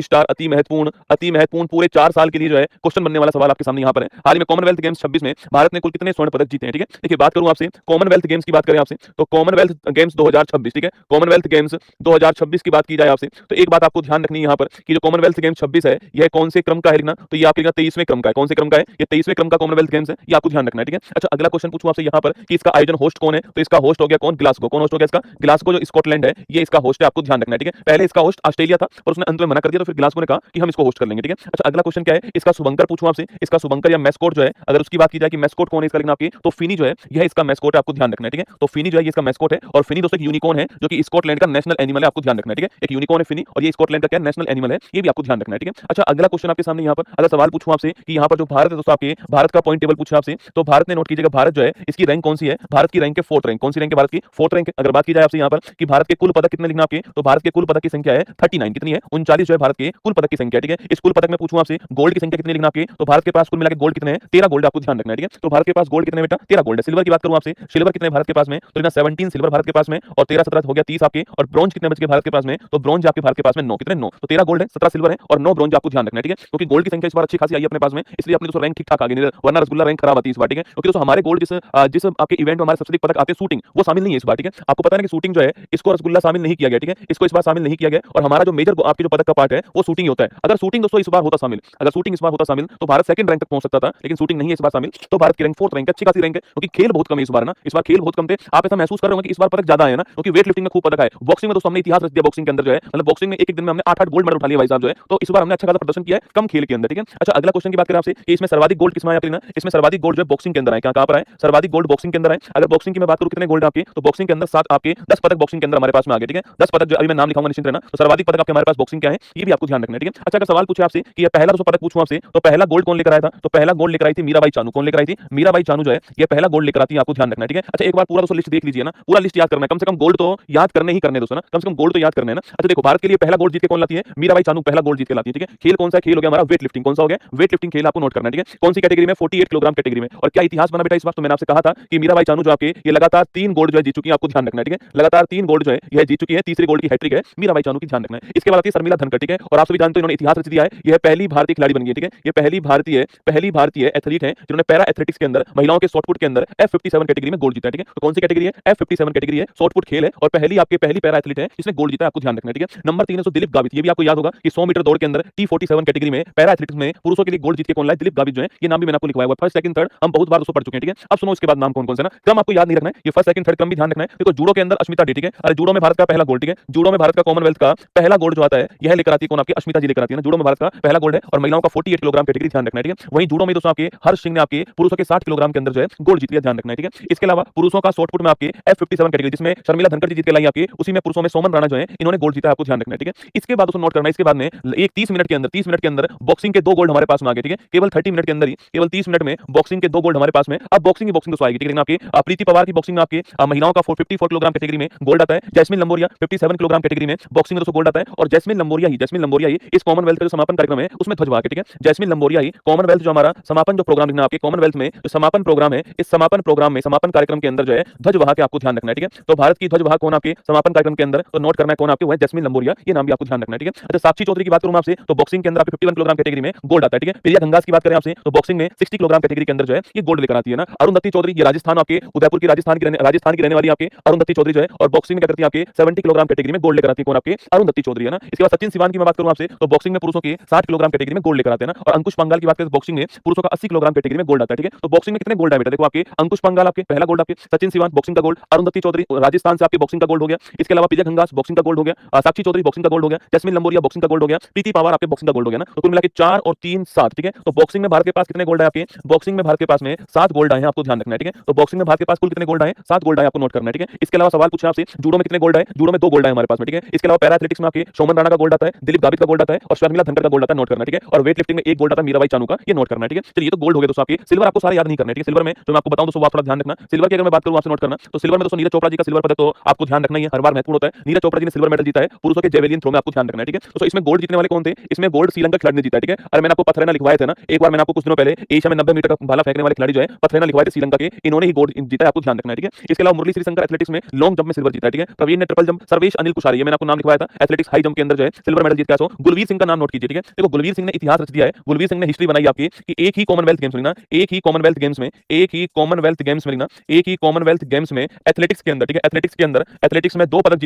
Star अति महत्वपूर्ण पूरे 4 साल के लिए जो है क्वेश्चन बनने वाला सवाल आपके सामने यहाँ पर है। हाल ही में कॉमनवेल्थ गेम्स 26 में भारत ने कुल कितने स्वर्ण पदक जीते हैं? ठीक है, देखिए बात करूं आपसे कॉमनवेल्थ गेम्स की बात करें आपसे तो कॉमनवेल्थ गेम्स 2026, ठीक है, कॉमनवेल्थ गेम्स 2026 की बात की जाए आपसे तो एक बात आपको ध्यान रखनी है यहाँ पर कि जो कॉमनवेल्थ गेम्स 26 है यह कौन से क्रम का है लिखना, तो ये आपके 23वें क्रम का है। कौन से क्रम का है? ये 23वें क्रम का कॉमनवेल्थ गेम्स है, ये आपको ध्यान रखना है। ठीक है, अच्छा अगला क्वेश्चन पूछूं आपसे यहाँ पर कि इसका आयोजन होस्ट कौन है? तो इसका होस्ट हो गया कौन? ग्लासगो। कौन होस्ट हो गया इसका? ग्लासगो जो स्कॉटलैंड है ये इसका होस्ट है, आपको ध्यान रखना है। ठीक है, पहले इसका होस्ट ऑस्ट्रेलिया था और उसने अंत में मना कर दिया तो फिर ग्लासगो ने कहा कि हम इसको होस्ट कर लेंगे। ठीक है, अच्छा अगला क्वेश्चन क्या है? इसका शुभंकर पूछूं आपसे, इसका शुभंकर या मैस्कॉट जो है अगर उसकी बात की जाए कि मैस्कॉट कौन है इसका लिखना आपकी, तो फिनी जो है यह इसका मैस्कॉट है, आपको ध्यान रखना है। ठीक है, तो फिनी जो है ये इसका मैस्कॉट है और फिनी दोस्तों एक यूनिकॉर्न है जो कि स्कॉटलैंड का नेशनल एनिमल है, आपको ध्यान रखना है। ठीक है, एक यूनिकॉर्न है फिनी और ये स्कॉटलैंड का क्या नेशनल एनिमल है, ये भी आपको ध्यान रखना है। ठीक है, अच्छा अगला क्वेश्चन आपके सामने यहाँ पर अगर सवाल पूछूं आपसे कि यहाँ पर जो भारत है दोस्तों आपके भारत का पॉइंट टेबल पूछा आपसे तो भारत ने नोट कीजिएगा भारत जो है इसकी रैंक कौन सी है? भारत की रैंक है 4th रैंक। कौन सी रैंक है? भारत की 4th रैंक। अगर बात की जाए आपसे यहाँ पर कि भारत के कुल पदक कितने लिखना आपके, तो भारत के कुल पदक की संख्या है 39। कितनी है? 39 जो है भारत के कुल पदक की संख्या। ठीक है, इस कुल पदक में पूछूं आपसे गोल्ड की संख्या कितनी लिखना आपके, तो भारत के पास कुल मिला के गोल्ड कितने हैं? 13 गोल्ड, आपको ध्यान रखना है। ठीक है, तो भारत के पास गोल्ड कितने बेटा? 13 गोल्ड है। सिल्वर की बात करूं आपसे, सिल्वर कितने भारत के पास में, तो 17 सिल्वर भारत के पास में और 13 17 हो गया 30 आपके, और ब्रॉन्ज कितने बच गए भारत के पास में, तो ब्रॉन्ज आपके भारत के पास में 9। कितने? 9। तो 13 गोल्ड है, 17 सिल्वर है और 9 ब्रॉन्ज, आपको ध्यान रखना है। ठीक है, क्योंकि गोल्ड की संख्या इस बार अच्छी खासी आई है अपने पास में, इसलिए अपनी दोस्तों रैंक ठीक-ठाक आ गई, वरना रसगुल्ला रैंक खराब आती है इस बार। ठीक है, क्योंकि दोस्तों हमारे गोल्ड जिस आपके इवेंट में हमारे सबसे अधिक पदक आते हैं शूटिंग, वो शामिल नहीं है इस बार। ठीक है, आपको पता है कि शूटिंग जो है इसको रसगुल्ला शामिल नहीं किया गया। ठीक है, इसको इस बार शामिल नहीं किया गया और हमारा जो मेजर आपके जो पदक का पार्ट है वो शूटिंग ही होता है। अगर शूटिंग दोस्तों इस बार होता शामिल, अगर शूटिंग इस बार होता शामिल तो भारत सेकंड रैंक तक पहुंच सकता था, लेकिन शूटिंग नहीं है इस बार शामिल, तो भारत की रैंक 4th रैंक, अच्छी खासी रैंक है, क्योंकि खेल बहुत कम है इस बार ना, इस बार खेल बहुत कम थे। आप ऐसा महसूस कर रहे होंगे कि इस बार पदक ज्यादा है ना, क्योंकि वेट लिफ्टिंग में खूब पदक आए, बॉक्सिंग में दोस्तों हमने इतिहास रच दिया, बॉक्सिंग के अंदर जो है मतलब बॉक्सिंग में एक दिन में हमने 8-8 गोल्ड मेडल उठा लिया भाई साहब जो है, तो इस बार हमने अच्छा खासा प्रदर्शन किया है कम खेल के अंदर। ठीक है, अच्छा अगला क्वेश्चन की बात करें आपसे कि इसमें सर्वाधिक गोल्ड किसमें आया? इसमें सर्वाधिक गोल्ड जो है बॉक्सिंग के अंदर आए। कहां पर आए? सर्वाधिक गोल्ड बॉक्सिंग के अंदर आए। अगर बॉक्सिंग की मैं बात करूं कितने गोल्ड आपके, तो बॉक्सिंग के अंदर 7 आपके 10 पदक बॉक्सिंग के अंदर हमारे पास में आ गए। ठीक है, 10 पदक जो अभी मैं नाम लिखाऊंगा निश्चित रहना, तो सर्वाधिक पदक आपके हमारे पास बॉक्सिंग क्या है ये भी आपको ध्यान रखना है। ठीक है, अच्छा अगर सवाल पूछे आपसे कि ये पहला दोस्तों पदक पूछूं आपसे तो पहला गोल्ड कौन लेकर आया था, तो पहला गोल्ड लेकर आई थी मीराबाई चानू। कौन लेकर आई थी? मीराबाई चानू जो है ये पहला गोल्ड लेकर आती है, आपको ध्यान रखना है। ठीक है, अच्छा एक बार पूरा दोस्तों लिस्ट देख लीजिए ना, पूरा लिस्ट याद करना है, कम से कम गोल्ड तो याद करने ही करने दोस्तों ना, कम से कम गोल्ड तो याद करने हैं ना। अच्छा देखो भारत के लिए पहला गोल्ड जीत के कौन लाती है? मीराबाई चानू पहला गोल्ड जीत के लाती है। ठीक है, खेल कौन सा खेल हो गया हमारा? Weight lifting. कौन सा हो गया? वेट लिफ्टिंग खेल, आपको नोट करना है। ठीक है, कौन सी कैटेगरी में? 48 किलोग्राम कैटेगरी में। और क्या इतिहास बना बेटा इस बार, तो मैंने आपसे कहा था कि मीराबाई चानू जो आपके ये लगातार 3 गोल्ड जो है जीत चुकी है, आपको ध्यान रखना है। ठीक है, लगातार 3 गोल्ड जो है यह जीत चुकी है, तीसरे गोल्ड की हैट्रिक है मीराबाई चानू की, ध्यान रखना है। इसके बाद आती है शर्मिला धनखड़। ठीक है, और आप सभी जानते हो इन्होंने इतिहास रच दिया है, यह पहली भारतीय खिलाड़ी बन गई है। ठीक है, ये पहली भारतीय एथलीट है जिन्होंने पैरा एथलेटिक्स के अंदर महिलाओं के शॉटपुट के अंदर F57 कैटेगरी में गोल्ड जीता है। ठीक है, तो कौन सी कैटेगरी है? F57 कैटेगरी है, शॉटपुट खेल है और पहली पैरा एथलीट है जिसने गोल्ड जीता है, आपको ध्यान रखना है। ठीक है, नंबर 3 है तो दिलीप गावित। ये भी आपको याद होगा कि 100 मीटर दौड़ के अंदर T47 कैटेगरी में पैरा एथलेटिक्स में पुरुषों के लिए गोल्ड जीत के कौन लाए? दिलीप गावित जो है, ये नाम भी मैंने आपको लिखवाया हुआ है। फर्स्ट सेकंड थर्ड हम बहुत बार उसको पढ़ चुके हैं। ठीक है, अब सुनो इसके बाद नाम कौन कौन से ना, क्रम आपको याद नहीं रखना है, ये फर्स्ट सेकंड थर्ड क्रम भी ध्यान रखना है। देखो जूडो के अंदर अश्मिता डी। ठीक है, अरे जूडो में भारत का पहला गोल्ड। ठीक है, जूडो में भारत का कॉमनवेल्थ का पहला गोल्ड जो आता है यह लेकर आती है कौन? आपकी अश्मिता जी लेकर आती है ना, जूडो में भारत का पहला गोल्ड है और महिलाओं का 48 किलोग्राम कैटेगरी, ध्यान रखना है। ठीक है, वहीं जूडो में दोस्तों आपके हर्ष सिंह ने आपके पुरुषों के 60 किलोग्राम के अंदर जो है गोल्ड जीत लिया, ध्यान रखना है। ठीक है, इसके अलावा पुरुषों का शॉटपुट में आपके F57 कैटेगरी जिसमें शर्मिला धनखड़ जी जीत के लाई आपके, उसी में पुरुषों में सोमन राणा जो है इन्होंने गोल्ड जीता है, आपको ध्यान रखना है। ठीक है, इसके बाद दोस्तों नोट करना है, इसके बाद में एक 30 मिनट के अंदर बॉक्सिंग के 2 गोल्ड हमारे पास में आ गए। ठीक है, केवल 30 मिनट के अंदर ही, केवल 30 मिनट में बॉक्सिंग के 2 गोल्ड हमारे पास में। अब बॉक्सिंग दोस्तों आएगी। ठीक है, आपके प्रीति पवार की बॉक्सिंग में आपके महिलाओं का 54 किलोग्राम कैटेगरी में गोल्ड आता है। जैस्मिन लंबोरिया 57 किलोग्राम कैटेगरी में बॉक्सिंग में दोस्तों गोल्ड आता है और जैस्मिन लंबोरिया ही इस कॉमनवेल्थ का जो समापन कार्यक्रम है उसमें ध्वजवाहक है। ठीक है, जैस्मिन लंबोरिया ही कॉमनवेल्थ जो हमारा समापन जो प्रोग्राम लिखना आपके कॉमनवेल्थ में जो समापन प्रोग्राम है, इस समापन प्रोग्राम में समापन कार्यक्रम के अंदर जो है ध्वजवाहक है, आपको ध्यान रखना है। ठीक है, तो भारत की ध्वजवाहक कौन आपके समापन कार्यक्रम के अंदर, तो नोट करना है कौन आपके, वह जैस्मिन लंबोरिया, ये नाम भी आपको ध्यान रखना है। ठीक है, अच्छा साक्षी चौधरी की बात करूं आपसे तो बॉक्सिंग के अंदर आपके 51 किलोग्राम कैटेगरी में गोल्ड आता है। ठीक है, प्रिया गंगास की बात करें आपसे तो बॉक्सिंग में 60 किलोग्राम कैटेगरी के अंदर जो है ये गोल्ड लेकर आती है ना। अरुंधति चौधरी ये राजस्थान आपके उदयपुर की राजस्थान की रहने वाली आपके अरुंधति चौधरी जो है और बॉक्सिंग में क्या करती है आपके 70 किलोग्राम कैटेगरी में गोल्ड लेकर आती है कौन? आपके अरुंधति चौधरी है ना। इसके बाद सचिन सिवान की मैं बात करूं आपसे तो बॉक्सिंग में पुरुषों के 60 किलोग्राम कैटेगरी में गोल्ड लेकर आते हैं ना। और अंकुश पंगाल की बात करें बॉक्सिंग में पुरुषों का 80 किलोग्राम कैटेगरी में गोल्ड आता है। ठीक है, तो बॉक्सिंग में कितने गोल्ड है बेटा, देखो आपके अंकुश पंगाल आपके पहला गोल्ड, आपके सचिन सिवान बॉक्सिंग का गोल्ड, अरुंधति चौधरी राजस्थान से आपके बॉक्सिंग का गोल्ड हो गया। इसके अलावा प्रिया गंगास बॉक्सिंग का गोल्ड हो गया, साक्षी चौधरी बॉक्सिंग का गोल्ड हो गया, जैस्मिन लंबोरिया बॉक्सिंग का गोल्ड हो गया, प्रीति पवार आपके बॉक्सिंग का गोल्ड हो गया ना। तो कुल मिला के 4 और 3 7। ठीक है, तो बॉक्सिंग में भारत के पास कितने गोल्ड है आपके, बॉक्सिंग में भारत के पास में 7 गोल्ड आए हैं, आपको ध्यान रखना है। ठीक है, तो बॉक्सिंग में भारत के पास कुल कितने गोल्ड आए? 7 गोल्ड आए, आपको नोट करना है। ठीक है, इसके अलावा सवाल पूछा आपसे जूडो में कितने गोल्ड आए, जूडो में 2 गोल्ड आए हमारे पास में। ठीक है, इसके अलावा पैरा एथलेटिक्स में आपके सोमन राणा का गोल्ड आता है, दिलीप गावित का गोल्ड आता है और शर्मिला धनखड़ का गोल्ड आता है, नोट करना है। ठीक है, और वेट लिफ्टिंग में 1 गोल्ड आता है मीराबाई चानू का, ये नोट करना है। ठीक है, चलिए ये तो गोल्ड हो गया दोस्तों आपके। सिल्वर आपको सारे याद नहीं करना है। ठीक है, सिल्वर में जो मैं आपको बताऊं दोस्तों आप थोड़ा ध्यान रखना। सिल्वर की अगर मैं बात करूं आपसे नोट करना तो सिल्वर में दोस्तों नीरज चोपड़ा जी का सिल्वर पदक तो आपको ध्यान रखना ही है, हर बार महत्वपूर्ण होता है। नीरज चोपड़ा जी ने सिल्वर मेडल जीता है पुरुषों के जेवेलिन थ्रो में, आपको ध्यान रखना है। ठीक है, तो इसमें गोल्ड जीतने वाले कौन थे? इसमें गोल्ड श्रीलंका खिलाड़ी ने जीता है। ठीक है, और मैंने आपको पथरेना लिखवाए थे ना, एक बार मैंने आपको कुछ दिनों पहले एशिया में 90 मीटर का भाला फेंकने वाले खिलाड़ी जो है पथरेना लिखवाए थे श्रीलंका के, इन्होंने ही गोल्ड जीता है, आपको ध्यान रखना है। ठीक है, इसके अलावा मुरली श्रीशंकर एथलेटिक्स में लॉन्ग जंप में सिल्वर जीता है। ठीक है, प्रवीण ने ट्रिपल जंप, सर्वेश अनिल कुशारी ये मैंने आपको नाम लिखवाया था एथलेटिक्स हाई जंप के अंदर जो है सिल्वर मेडल जीता जीत का, सो गुलवीर सिंह का नाम नोट कीजिए, ठीक है। देखो गुलवीर सिंह ने इतिहास रच दिया है, गुलवीर सिंह ने हिस्ट्री बनाई आपकी कि एक ही कॉमनवेल्थ गेम्स में ना, एक ही कॉमनवेल्थ गेम्स में, एक ही कॉमनवेल्थ गेम्स में ना, एक ही कॉमनवेल्थ गेम्स में एथलेटिक्स के अंदर, ठीक है, एथलेटिक्स के अंदर, एथलेटिक्स में दो पदक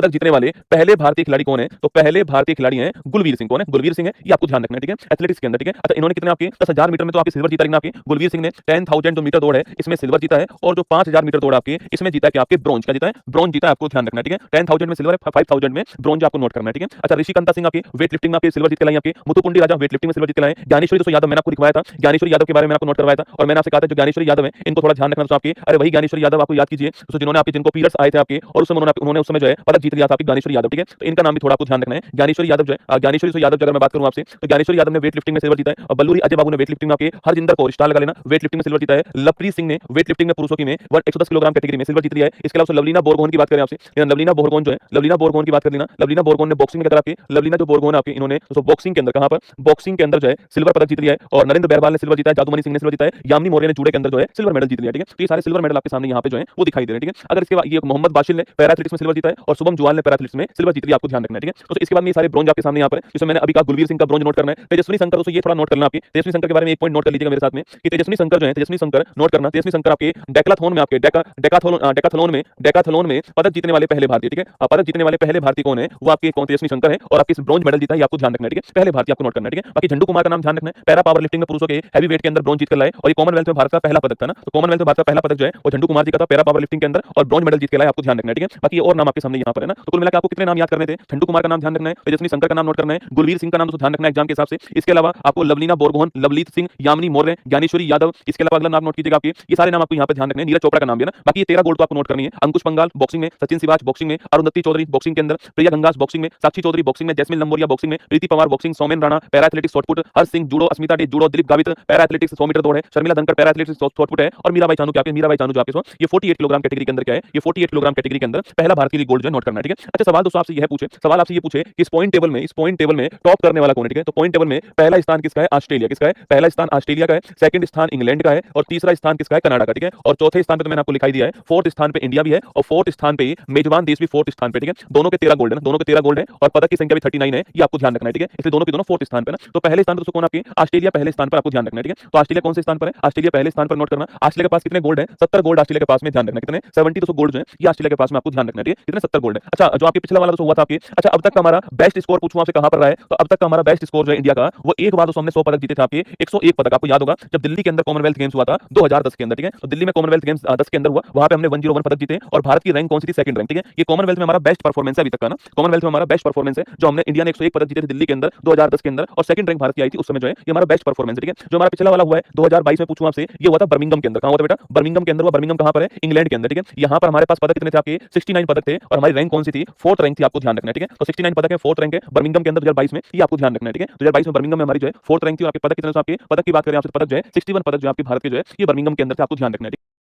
जीतने वाले पहले भारतीय खिलाड़ी कौन है? तो पहले भारतीय खिलाड़ी हैं गुलवीर सिंह। कौन है? गुलवीर सिंह है, ये आपको ध्यान रखना है, ठीक है, एथलेटिक्स के अंदर, ठीक है। अच्छा इन्होंने कितने आपके 10,000 मीटर में तो आपके सिल्वर जीता, लेकिन आपके गुलवीर सिंह ने 10,000 जो मीटर दौड़ है इसमें सिल्वर जीता है, और जो 5,000 मीटर दौड़ आपके इसमें जीता है कि आपके ब्रॉन्ज का जीता है, ब्रॉन्ज जीता है, आपको ध्यान रखना है, ठीक है। 10,000 में सिल्वर है, 5,000 में ब्रॉन्ज आपको नोट करना है, ठीक है। अच्छा ऋषिकांता सिंह आपके वेट लिफ्टिंग में आपके सिल्वर जीत के लाई, आपके मुथुकुंडी राजा वेट लिफ्टिंग में सिल्वर जीत के लाए। ज्ञानेश्वरी दोस्तों यादव मैंने आपको दिखवाया था, ज्ञानेश्वरी यादव के बारे में आपको नोट करवाया था, और मैंने आपसे कहा था जो ज्ञानेश्वरी यादव है इनको थोड़ा ध्यान रखना दोस्तों आपके, अरे वही ज्ञानेश्वरी यादव आपको याद कीजिए दोस्तों, जिन्होंने आपके जिनको पीरियड्स आए थे आपके, और उस समय उन्होंने उस समय जो है पदक जीत लिया था आपके ज्ञानेश्वरी यादव, ठीक है। तो इनका नाम भी थोड़ा आपको ध्यान रखना है। ज्ञानेश्वरी यादव जो है, ज्ञानेश्वरी यादव अगर मैं बात करूं आपसे, तो ज्ञानेश्वरी यादव ने वेट लिफ्टिंग में सिल्वर जीता है, और बल्लूरी अजय बाबू ने वेट लिफ्टिंग में आपके हरजिंदर कौर स्टार लगा लेना वेट लिफ्टिंग में सिल्वर जीता है। लवप्रीत सिंह ने वेट लिफ्टिंग में पुरुषों की में 110 किलोग्राम कैटेगरी में सिल्वर जीत लिया है। इसके अलावा लवलीना बोरगोहन की बात करें आपसे, लवलीना बोरगोहन जो है, लवलीना बोरगोहन की बात कर लेना, लवलीना बोरगोहन ने बॉक्सिंग में कहता आपकी, लवलीना जो बोरगोहन आपकी इन्होंने तो बॉक्सिंग के अंदर, कहां पर? बॉक्सिंग के अंदर जो है सिल्वर पदक जीत लिया है, और नरेंद्र बैरवाल ने सिल्वर जीता है, जादूमणि सिंह ने सिल्वर जीता है, यामिनी मौर्य ने जूडो के अंदर जो है सिल्वर मेडल जीत लिया, ठीक है। तो ये सारे सिल्वर मेडल आपके सामने यहाँ पे जो है वो दिखाई दे रहे हैं, ठीक है। अगर इसके बाद ये मोहम्मद बाशिल ने पैरा एथलेटिक्स में सिल्वर जीता है, और शुभम जुआल ने पैरा एथलेटिक्स में सिल्वर जीत लिया, आपको ध्यान रखना है, ठीक है। तो इसके बाद में ये सारे ब्रॉन्ज आपके सामने यहाँ पर, जिसमें मैंने अभी कहा गुलवीर सिंह का ब्रॉन्ज नोट करना है। तेजस्वी शंकर दोस्तों ये थोड़ा नोट करना आपके, तेजस्वी शंकर के बारे में एक पॉइंट नोट कर लीजिएगा मेरे साथ में कि तेजस्वी शंकर जो है, तेजस्वी शंकर नोट करना, तेजस्वी शंकर आपके डेक्लाथलॉन में आपके डेकाथलॉन में पदक जीतने वाले पहले भारतीय, ठीक है। पदक जीतने वाले पहले भारतीय कौन है? वो आपके कौन? तेजस्वी शंकर है, और आपके ब्रॉन्ज मेडल जीता है, आपको ध्यान रखना है, ठीक है। पहले भारतीय आपको नोट करना है, ठीक है। बाकी झंडू कुमार का नाम ध्यान रखना है, पैरा पावर लिफ्टिंग में पुरुषों के हैवी वेट के अंदर ब्रॉन्ज जीत कर लाए, और ये कॉमनवेल्थ में भारत का पहला पदक था ना, तो कॉमनवेल्थ में भारत का पहला पदक जो है वो झंडू कुमार जी का था पैरा पावर लिफ्टिंग के अंदर, और ब्रॉन्ज मेडल जीत के लाए, आपको ध्यान रखना है, ठीक है। बाकी और नाम आपके सामने यहाँ पर है ना, तो कुल मिलाकर आपको कितने नाम याद करने थे? झंडू कुमार का नाम ध्यान रखना है, तेजस्वी शंकर का नाम नोट करना है, गुलवीर सिंह का नाम तो ध्यान रखना है एग्जाम के हिसाब से। इसके अलावा आपको लवलीना बोरगोहन, लवलीत सिंह, यामिनी मौर्य, ज्ञानेश्वरी यादव, इसके अलावा अगला नाम नोट कीजिएगा आपके, ये सारे नाम आपको यहाँ पे ध्यान रखने हैं। नीरज चोपड़ा का नाम भी है ना। बाकी ये 13 गोल्ड तो आपको नोट करनी है। अंकुश पंगाल बॉक्सिंग में, सचिन सिवाच बॉक्सिंग में, अरुंधति चौधरी बॉक्सिंग के अंदर, प्रिया गंगास बॉक्सिंग में, साक्षी चौधरी बॉक्सिंग में, जैस्मिन लंबोरिया बॉक्सिंग में, Preeti Pawar boxing, Saumen Rana para athletics shot put, Harsh Singh judo, Asmita Dey judo, Dilip Gavit para athletics 100 metre दौड़ है, Sharmila Dhankhar para athletics shot put है, और मीराबाई चानू क्या, मीराबाई चानू जो आपके ये 48 किलोग्राम कैटेगरी के अंदर क्या है? ये 48 किलोग्राम कैटेगरी के अंदर पहला भारतीय गोल्ड जो नोट करना है, ठीक है। अच्छा सवाल दोस्तों आपसे यह पूछे, सवाल आपसे ये पूछे कि इस पॉइंट टेबल में टॉप करने वाला कौन है, ठीक है। तो पॉइंट टेबल में पहला स्थान किसका है? ऑस्ट्रेलिया। किसका है? पहला स्थान ऑस्ट्रेलिया का है, सेकंड स्थान इंग्लैंड का है, और तीसरा स्थान किसका है? कनाडा का, ठीक है। और चौथे स्थान पे तो मैंने आपको लिखाई दिया है, फोर्थ स्थान पे इंडिया भी है, और फोर्थ स्थान पे मेजबान देश भी फोर्थ स्थान पे, ठीक है। दोनों के 13 गोल्ड है, दोनों के 13 गोल्ड है, और पदक की संख्या भी 39 है, ये आपको ध्यान रखना है, ठीक है। इसलिए दोनों के दोनों फोर्थ स्थान पे ना। तो पहले स्थान पे कौन आपके? ऑस्ट्रेलिया पहले स्थान पर, आपको ध्यान रखना है, ठीक है। तो ऑस्ट्रेलिया कौन से स्थान पर है? ऑस्ट्रेलिया पहले स्थान पर नोट करना। ऑस्ट्रेलिया के पास कितने गोल्ड है? 70 गोल्ड ऑस्ट्रेलिया के पास में, ध्यान रखना कितने? 72 गोल्ड जो है ये ऑस्ट्रेलिया के पास में, आपको ध्यान रखना है, ठीक है। कितने? 70 गोल्ड है। अच्छा जो आपके पिछला वाला दोस्तों हुआ था आपके, अच्छा अब तक का हमारा बेस्ट स्कोर पूछूं आपसे कहां पर रहा है? तो अब तक का हमारा बेस्ट स्कोर जो है इंडिया का, वो एक बार दोस्तों हमने 100 पदक जीते थे आपके, 101 पदक, आपको याद होगा जब दिल्ली के अंदर कॉमनवेल्थ गेम्स हुआ था 2010 के अंदर, ठीक है। तो दिल्ली में कॉमनवेल्थ गेम्स 10 के अंदर हुआ, वहां पे हमने 101 पदक जीते, और भारत की रैंक कौन सी थी? सेकंड रैंक, ठीक है। ये कॉमनवेल्थ में हमारा बेस्ट परफॉर्मेंस है अभी तक का ना, कॉमनवेल्थ में हमारा बेस्ट परफॉर्मेंस है, जो हमने इंडिया ने 101 पदक जीते थे दिल्ली के अंदर 2010 के अंदर, और सेकंड रैंक भारत की आई थी उस समय जो है, ये हमारा बेस्ट परफॉर्मेंस है, ठीक है। जो हमारा पिछला वाला हुआ है 2022 में पूछूं आपसे, ये हुआ था बर्मिंघम के अंदर। कहां हुआ था बेटा? बर्मिंघम के अंदर हुआ। बर्मिंघम कहां पर है? इंग्लैंड के अंदर, ठीक है। यहां पर हमारे पास पदक कितने थे आपके? 69 पदक थे, और हमारी रैंक कौन सी थी? फोर्थ रैंक थी, आपको ध्यान रखना है, ठीक है। तो 69 पदक है, फोर्थ रैंक है बर्मिंघम के अंदर 2022 में, ये आपको ध्यान रखना है, ठीक है। 2022 में बर्मिंघम में हमारी जो है फोर्थ रैंक थी, और आपके पदक कितने थे? आपके पदक की बात करें आपसे, पदक जो है 61 पदक जो आपके भारत के जो है ये बर्मिंघम के अंदर से, आपको ध्यान रखना है।